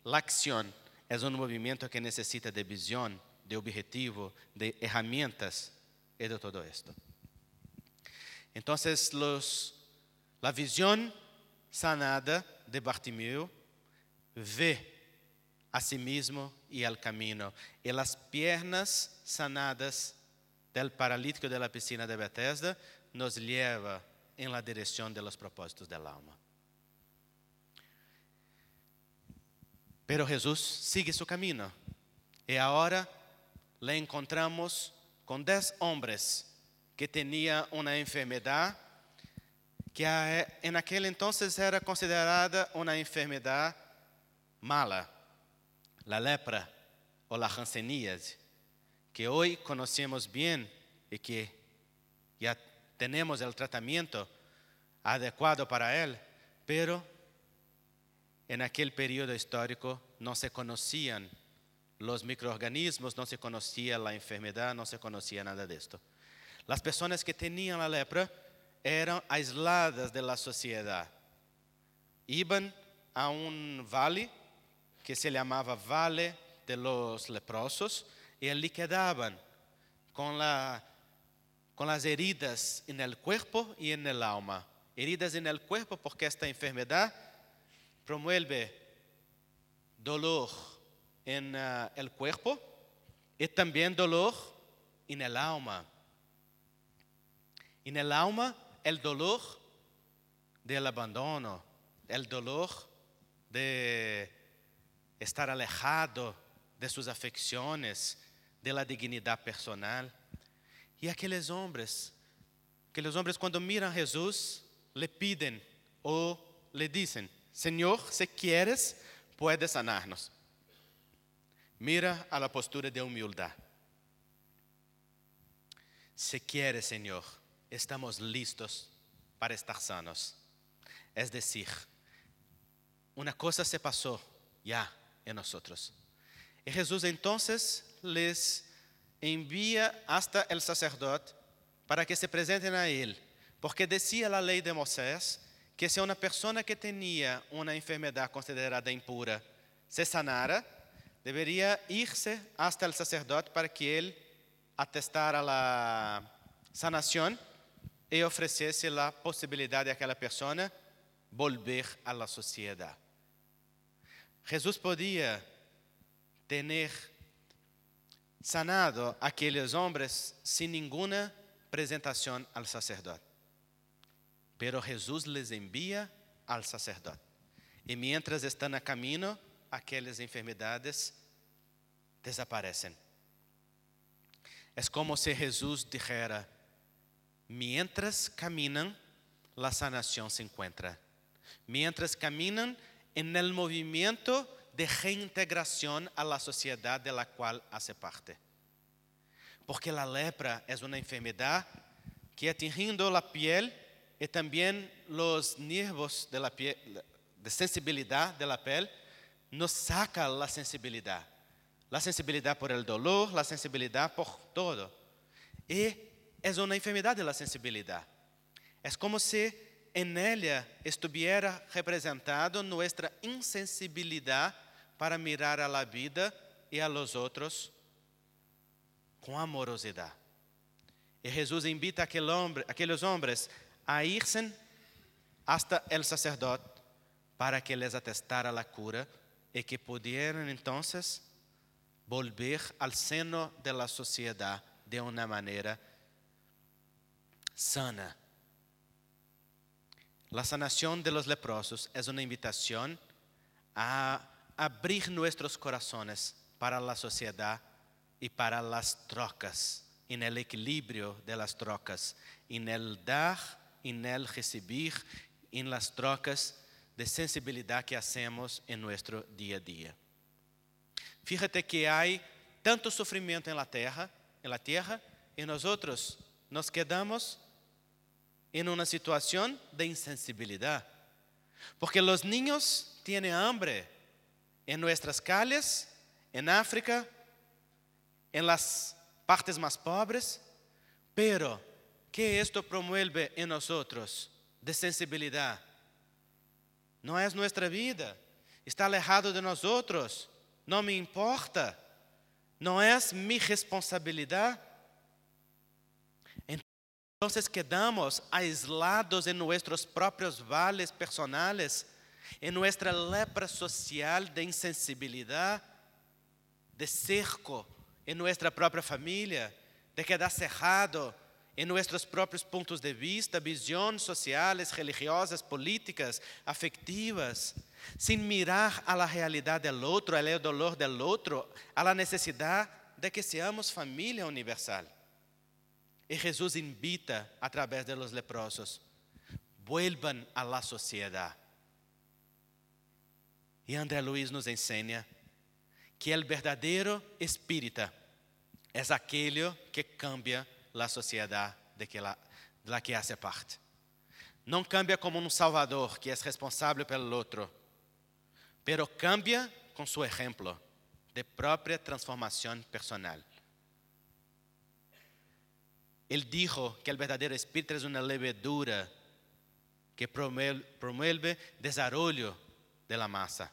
[SPEAKER 1] la acción es un movimiento que necesita de visión, de objetivo, de herramientas y de todo esto. Entonces, la visión sanada de Bartimeo ve a sí mismo y al camino. Y las piernas sanadas del paralítico de la piscina de Bethesda nos lleva en la dirección de los propósitos del alma. Pero Jesús sigue su camino. Y ahora le encontramos con 10 hombres que tenían una enfermedad que en aquel entonces era considerada una enfermedad mala, la lepra o la hanseníase, que hoy conocemos bien y que ya tenemos el tratamiento adecuado para él, pero en aquel periodo histórico no se conocían los microorganismos, no se conocía la enfermedad, no se conocía nada de esto. Las personas que tenían la lepra eran aisladas de la sociedad. Iban a un valle que se llamaba Valle de los Leprosos y allí quedaban con las heridas en el cuerpo y en el alma. Heridas en el cuerpo porque esta enfermedad promueve dolor en el cuerpo y también dolor en el alma. En el alma, el dolor del abandono, el dolor de estar alejado de sus afecciones, de la dignidad personal. Y aquellos hombres cuando miran a Jesús, le piden o le dicen, Señor, si quieres, puedes sanarnos. Mira a la postura de humildad. Si quieres, Señor, estamos listos para estar sanos. Es decir, una cosa se pasó ya en nosotros. Y Jesús entonces les envía hasta el sacerdote para que se presenten a él, porque decía la ley de Moisés que si una persona que tenía una enfermedad considerada impura se sanara, debería irse hasta el sacerdote para que él atestara la sanación y ofreciese la posibilidad de aquella persona volver a la sociedad. Jesús podía tener sanado a aquellos hombres sin ninguna presentación al sacerdote. Pero Jesús les envía al sacerdote. Y mientras están a camino, aquellas enfermedades desaparecen. Es como si Jesús dijera, mientras caminan, la sanación se encuentra. Mientras caminan en el movimiento de reintegración a la sociedad de la cual hace parte. Porque la lepra es una enfermedad que atingiendo la piel y también los nervios de la piel, de sensibilidad de la piel, nos saca la sensibilidad. La sensibilidad por el dolor, la sensibilidad por todo. Y es una enfermedad de la sensibilidad. Es como si en ella estuviera representado nuestra insensibilidad para mirar a la vida y a los otros con amorosidad. Y Jesús invita a aquellos hombres a irse hasta el sacerdote para que les atestara la cura y que pudieran entonces volver al seno de la sociedad de una manera sana. La sanación de los leprosos es una invitación a abrir nuestros corazones para la sociedad y para las trocas, en el equilibrio de las trocas, en el dar, en el recibir, en las trocas de sensibilidad que hacemos en nuestro día a día. Fíjate que hay tanto sufrimiento en la tierra, y nosotros nos quedamos en una situación de insensibilidad. Porque los niños tienen hambre en nuestras calles, en África, en las partes más pobres, pero ¿qué esto promueve en nosotros de sensibilidad? No es nuestra vida, está alejado de nosotros, no me importa, no es mi responsabilidad. Entonces quedamos aislados en nuestros propios vales personales, en nuestra lepra social de insensibilidad, de cerco en nuestra propia familia, de quedar cerrado en nuestros propios puntos de vista, visiones sociales, religiosas, políticas, afectivas, sin mirar a la realidad del otro, al dolor del otro, a la necesidad de que seamos familia universal. Y Jesús invita a través de los leprosos, vuelvan a la sociedad. Y André Luis nos enseña que el verdadero espírita es aquello que cambia la sociedad de la que hace parte. No cambia como un salvador que es responsable pelo otro, pero cambia con su ejemplo de propia transformación personal. Él dijo que el verdadero espíritu es una levadura que promueve desarrollo de la masa.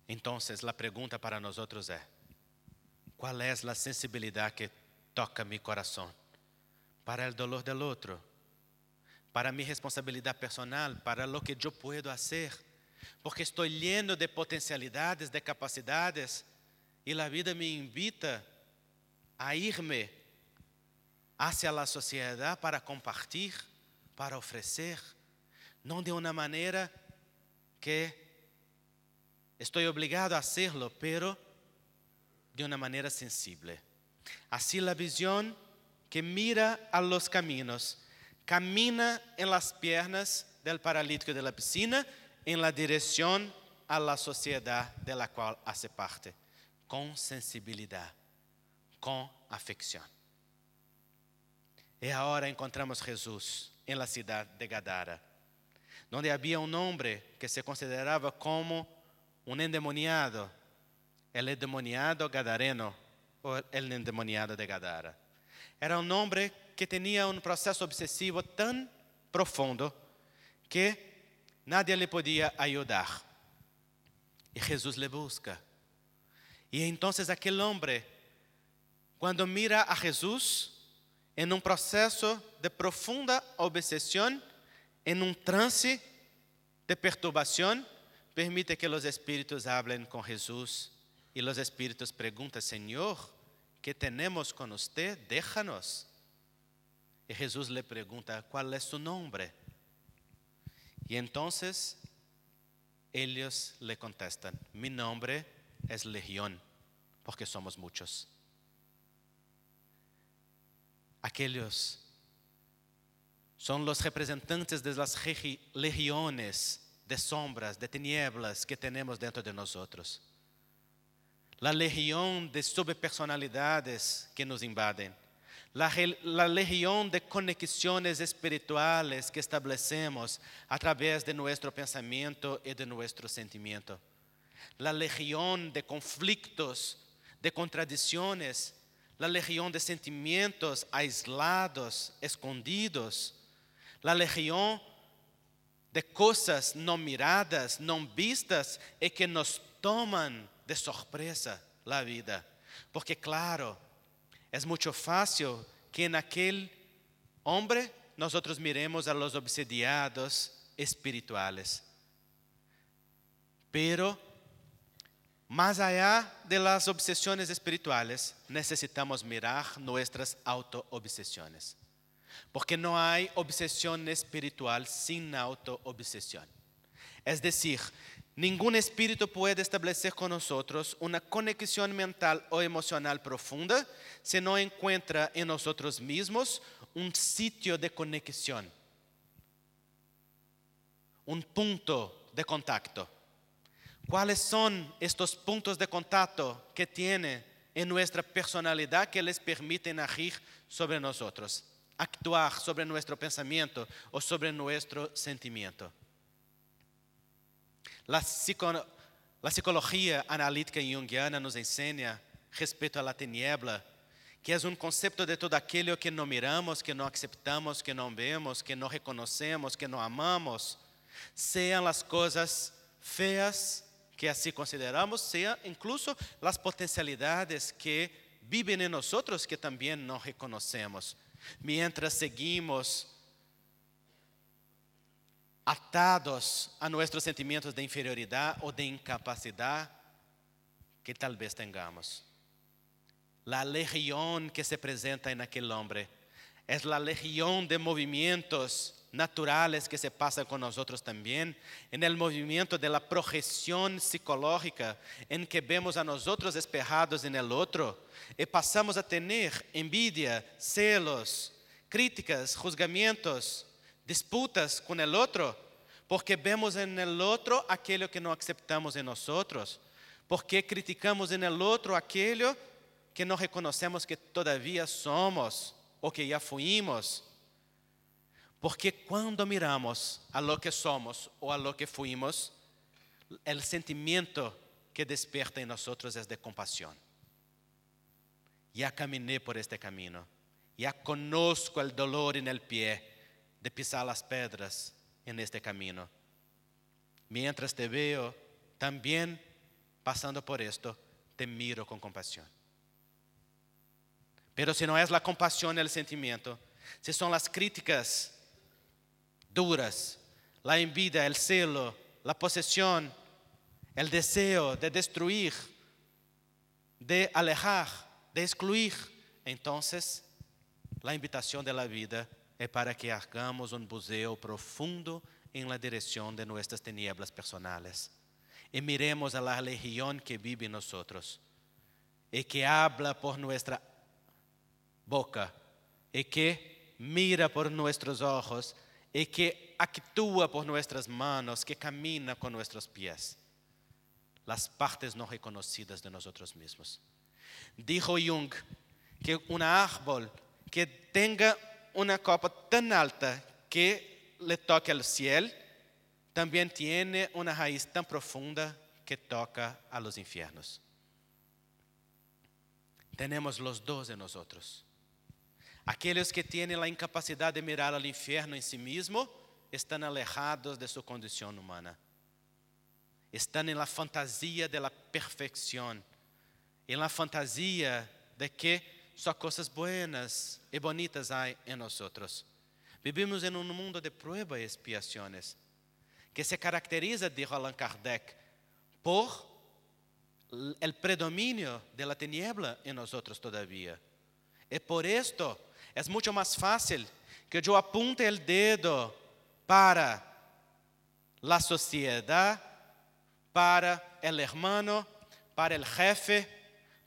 [SPEAKER 1] Entonces, la pregunta para nosotros es, ¿cuál es la sensibilidad que toca mi corazón? Para el dolor del otro, para mi responsabilidad personal, para lo que yo puedo hacer, porque estoy lleno de potencialidades, de capacidades, y la vida me invita a irme hacia la sociedad para compartir, para ofrecer, no de una manera que estoy obligado a hacerlo, pero de una manera sensible. Así la visión que mira a los caminos, camina en las piernas del paralítico de la piscina en la dirección a la sociedad de la cual hace parte, con sensibilidad, con afección. Y ahora encontramos a Jesús en la ciudad de Gadara, donde había un hombre que se consideraba como un endemoniado, el endemoniado gadareno o el endemoniado de Gadara. Era un hombre que tenía un proceso obsesivo tan profundo que nadie le podía ayudar. Y Jesús le busca. Y entonces aquel hombre, cuando mira a Jesús en un proceso de profunda obsesión, en un trance de perturbación, permite que los espíritus hablen con Jesús. Y los espíritus preguntan: Señor, ¿qué tenemos con usted? Déjanos. Y Jesús le pregunta: ¿cuál es su nombre? Y entonces ellos le contestan: mi nombre es Legión, porque somos muchos. Aquellos son los representantes de las legiones de sombras, de tinieblas que tenemos dentro de nosotros. La legión de subpersonalidades que nos invaden. La legión de conexiones espirituales que establecemos a través de nuestro pensamiento y de nuestro sentimiento. La legión de conflictos, de contradicciones, la legión de sentimientos aislados, escondidos, la legión de cosas no miradas, no vistas y que nos toman de sorpresa la vida. Porque claro, es mucho fácil que en aquel hombre nosotros miremos a los obsediados espirituales. Pero más allá de las obsesiones espirituales, necesitamos mirar nuestras autoobsesiones. Porque no hay obsesión espiritual sin autoobsesión. Es decir, ningún espíritu puede establecer con nosotros una conexión mental o emocional profunda si no encuentra en nosotros mismos un sitio de conexión, un punto de contacto. ¿Cuáles son estos puntos de contacto que tiene en nuestra personalidad que les permiten agir sobre nosotros, actuar sobre nuestro pensamiento o sobre nuestro sentimiento? La psicología analítica junguiana nos enseña respecto a la tiniebla, que es un concepto de todo aquello que no miramos, que no aceptamos, que no vemos, que no reconocemos, que no amamos, sean las cosas feas que así consideramos, sean incluso las potencialidades que viven en nosotros que también no reconocemos. Mientras seguimos atados a nuestros sentimientos de inferioridad o de incapacidad que tal vez tengamos. La legión que se presenta en aquel hombre es la legión de movimientos naturales que se pasan con nosotros también, en el movimiento de la projeción psicológica en que vemos a nosotros espejados en el otro y pasamos a tener envidia, celos, críticas, juzgamientos, disputas con el otro, porque vemos en el otro aquello que no aceptamos en nosotros, porque criticamos en el otro aquello que no reconocemos que todavía somos o que ya fuimos. Porque cuando miramos a lo que somos o a lo que fuimos, el sentimiento que despierta en nosotros es de compasión. Ya caminé por este camino, ya conozco el dolor en el pie de pisar las piedras en este camino. Mientras te veo también pasando por esto, te miro con compasión. Pero si no es la compasión el sentimiento, si son las críticas duras, la envidia, el celo, la posesión, el deseo de destruir, de alejar, de excluir, entonces la invitación de la vida es para que hagamos un buceo profundo en la dirección de nuestras tinieblas personales y miremos a la legión que vive en nosotros y que habla por nuestra boca y que mira por nuestros ojos y que actúa por nuestras manos, que camina con nuestros pies. Las partes no reconocidas de nosotros mismos. Dijo Jung que un árbol que tenga una copa tan alta que le toque al cielo, también tiene una raíz tan profunda que toca a los infiernos. Tenemos los dos en nosotros. Aquellos que tienen la incapacidad de mirar al infierno en sí mismo están alejados de su condición humana. Están en la fantasía de la perfección, en la fantasía de que só cosas buenas y bonitas hay en nosotros. Vivimos en un mundo de pruebas y expiaciones que se caracteriza, dijo Allan Kardec, por el predominio de la tiniebla en nosotros todavía. Y por esto es mucho más fácil que yo apunte el dedo para la sociedad, para el hermano, para el jefe,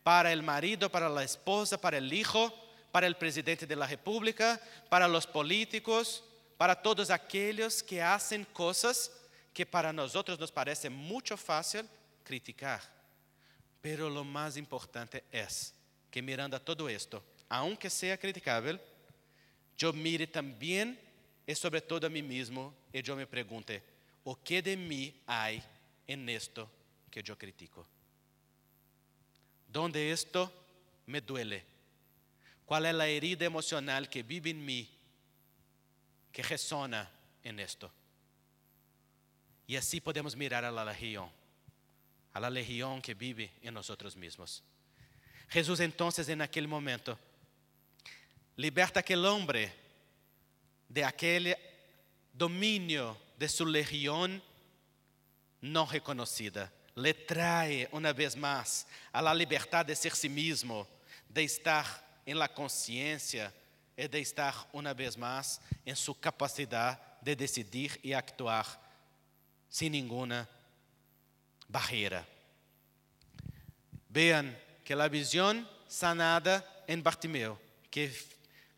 [SPEAKER 1] para el marido, para la esposa, para el hijo, para el presidente de la república, para los políticos, para todos aquellos que hacen cosas que para nosotros nos parece mucho fácil criticar. Pero lo más importante es que mirando a todo esto, aunque sea criticable, yo mire también y sobre todo a mí mismo y yo me pregunte, ¿o qué de mí hay en esto que yo critico? ¿Dónde esto me duele? ¿Cuál es la herida emocional que vive en mí, que resona en esto? Y así podemos mirar a la legión que vive en nosotros mismos. Jesús entonces en aquel momento liberta a aquel hombre de aquel dominio de su legión no reconocida. Le trae una vez más a la libertad de ser sí mismo, de estar en la conciencia y de estar una vez más en su capacidad de decidir y actuar sin ninguna barrera. Vean que la visión sanada en Bartimeo, que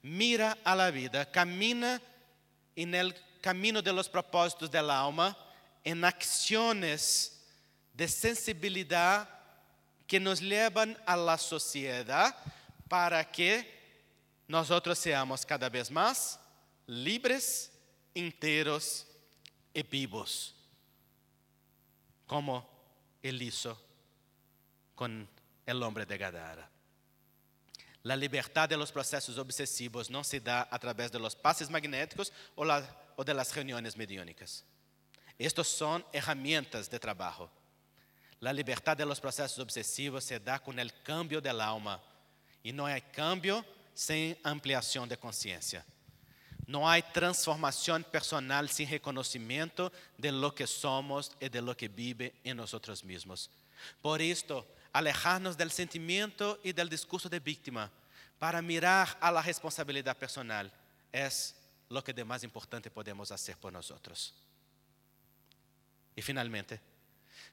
[SPEAKER 1] mira a la vida, camina en el camino de los propósitos del alma, en acciones de sensibilidad que nos llevan a la sociedad para que nosotros seamos cada vez más libres, enteros y vivos, como él hizo con el hombre de Gadara. La libertad de los procesos obsesivos no se da a través de los pases magnéticos o de las reuniones mediúnicas. Estos son herramientas de trabajo. La libertad de los procesos obsesivos se da con el cambio del alma. Y no hay cambio sin ampliación de conciencia. No hay transformación personal sin reconocimiento de lo que somos y de lo que vive en nosotros mismos. Por esto, alejarnos del sentimiento y del discurso de víctima para mirar a la responsabilidad personal es lo que de más importante podemos hacer por nosotros. Y finalmente,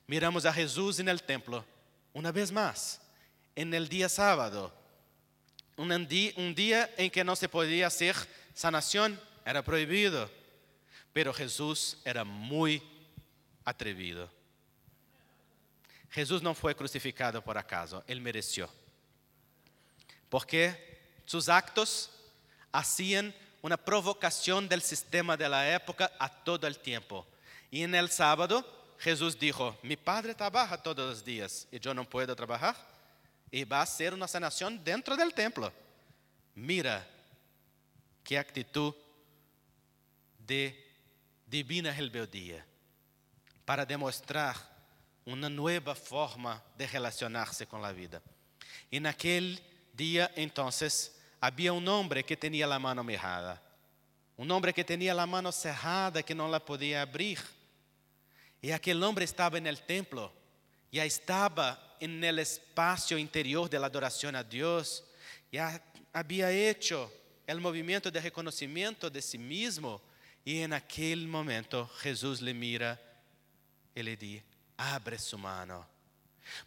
[SPEAKER 1] miramos a Jesús en el templo, una vez más, en el día sábado, un día en que no se podía hacer sanación, era prohibido, pero Jesús era muy atrevido. Jesús no fue crucificado por acaso, Él mereció. Porque sus actos hacían una provocación del sistema de la época a todo el tiempo. Y en el sábado Jesús dijo, mi Padre trabaja todos los días y yo no puedo trabajar. Y va a ser una sanación dentro del templo. Mira qué actitud de divina rebeldía para demostrar una nueva forma de relacionarse con la vida. En aquel día entonces había un hombre que tenía la mano mirrada. Un hombre que tenía la mano cerrada que no la podía abrir. Y aquel hombre estaba en el templo. Ya estaba en el espacio interior de la adoración a Dios. Ya había hecho el movimiento de reconocimiento de sí mismo. Y en aquel momento Jesús le mira y le dice, abre su mano.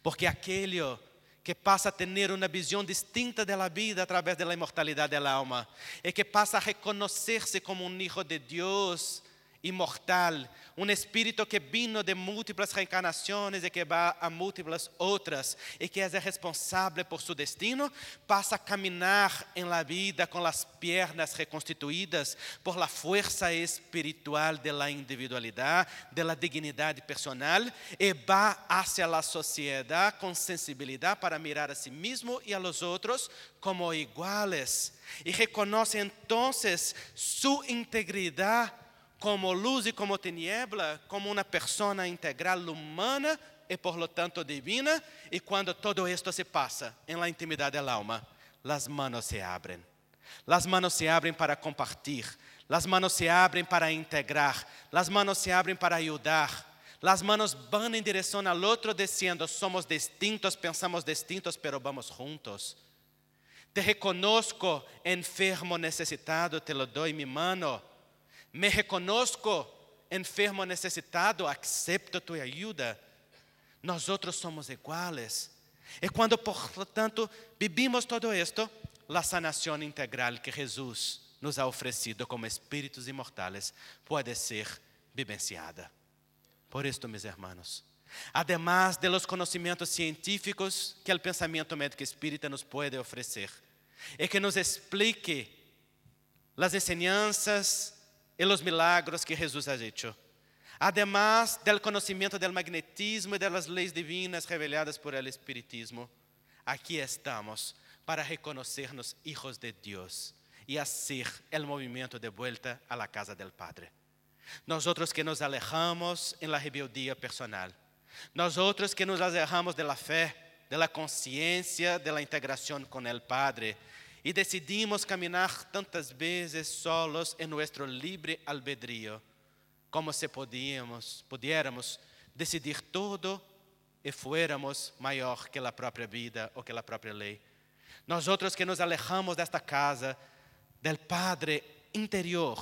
[SPEAKER 1] Porque aquello que pasa a tener una visión distinta de la vida a través de la inmortalidad del alma y que pasa a reconocerse como un hijo de Dios inmortal, un espíritu que vino de múltiples reencarnaciones y que va a múltiples otras y que es el responsable por su destino, pasa a caminar en la vida con las piernas reconstituidas por la fuerza espiritual de la individualidad, de la dignidad personal y va hacia la sociedad con sensibilidad para mirar a sí mismo y a los otros como iguales y reconoce entonces su integridad como luz y como tiniebla, como una persona integral humana y por lo tanto divina. Y cuando todo esto se pasa en la intimidad del alma, las manos se abren. Las manos se abren para compartir, las manos se abren para integrar, las manos se abren para ayudar. Las manos van en dirección al otro diciendo, somos distintos, pensamos distintos, pero vamos juntos. Te reconozco enfermo, necesitado, te lo doy mi mano. Me reconozco enfermo, necesitado, acepto tu ayuda. Nosotros somos iguales. Y cuando, por lo tanto, vivimos todo esto, la sanación integral que Jesús nos ha ofrecido como espíritus inmortales puede ser vivenciada. Por esto, mis hermanos, además de los conocimientos científicos que el pensamiento médico espírita nos puede ofrecer, y que nos explique las enseñanzas y los milagros que Jesús ha hecho, además del conocimiento del magnetismo y de las leyes divinas reveladas por el espiritismo, aquí estamos para reconocernos hijos de Dios y hacer el movimiento de vuelta a la casa del Padre. Nosotros que nos alejamos en la rebeldía personal, nosotros que nos alejamos de la fe, de la conciencia, de la integración con el Padre, y decidimos caminar tantas veces solos en nuestro libre albedrío, como si pudiéramos decidir todo y fuéramos mayor que la propia vida o que la propia ley. Nosotros que nos alejamos de esta casa, del Padre interior,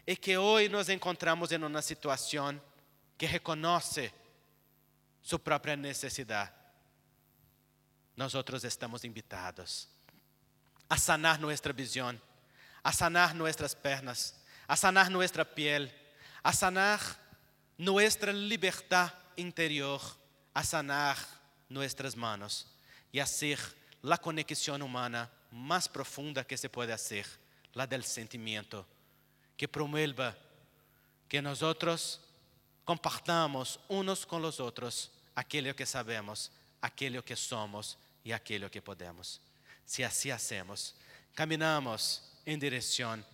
[SPEAKER 1] y que hoy nos encontramos en una situación que reconoce su propia necesidad. Nosotros estamos invitados a sanar nuestra visión, a sanar nuestras pernas, a sanar nuestra piel, a sanar nuestra libertad interior, a sanar nuestras manos y hacer la conexión humana más profunda que se puede hacer, la del sentimiento, que promueva que nosotros compartamos unos con los otros aquello que sabemos, aquello que somos y aquello que podemos. Si así hacemos, caminamos en dirección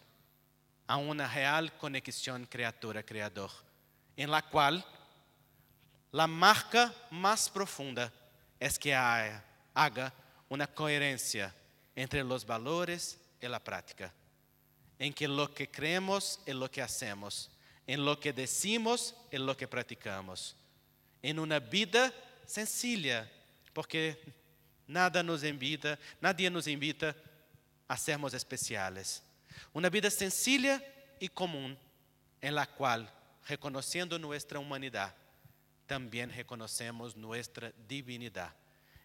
[SPEAKER 1] a una real conexión criatura-creador, en la cual la marca más profunda es que haga una coherencia entre los valores y la práctica, en que lo que creemos es lo que hacemos, en lo que decimos es lo que practicamos, en una vida sencilla, porque nadie nos invita a sermos especiales. Una vida sencilla y común, en la cual, reconociendo nuestra humanidad, también reconocemos nuestra divinidad.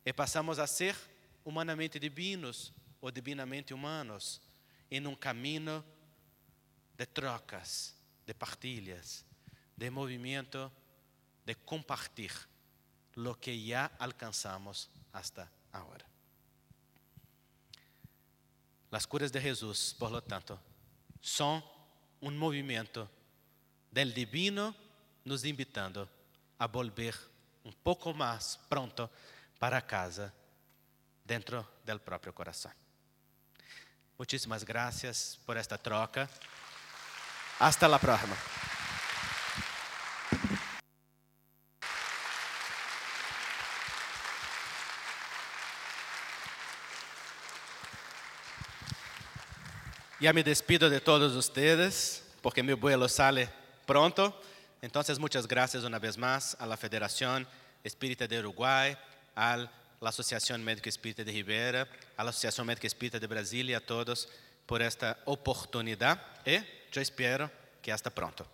[SPEAKER 1] Y pasamos a ser humanamente divinos o divinamente humanos, en un camino de trocas, de partillas, de movimiento, de compartir lo que ya alcanzamos hasta ahora. Las curas de Jesús, por lo tanto, son un movimiento del divino nos invitando a volver un poco más pronto para casa, dentro del propio corazón. Muchísimas gracias por esta troca. Hasta la próxima. Ya me despido de todos ustedes, porque mi vuelo sale pronto. Entonces, muchas gracias una vez más a la Federación Espírita de Uruguay, a la Asociación Médica Espírita de Rivera, a la Asociación Médica Espírita de Brasilia, a todos por esta oportunidad. Y yo espero que hasta pronto.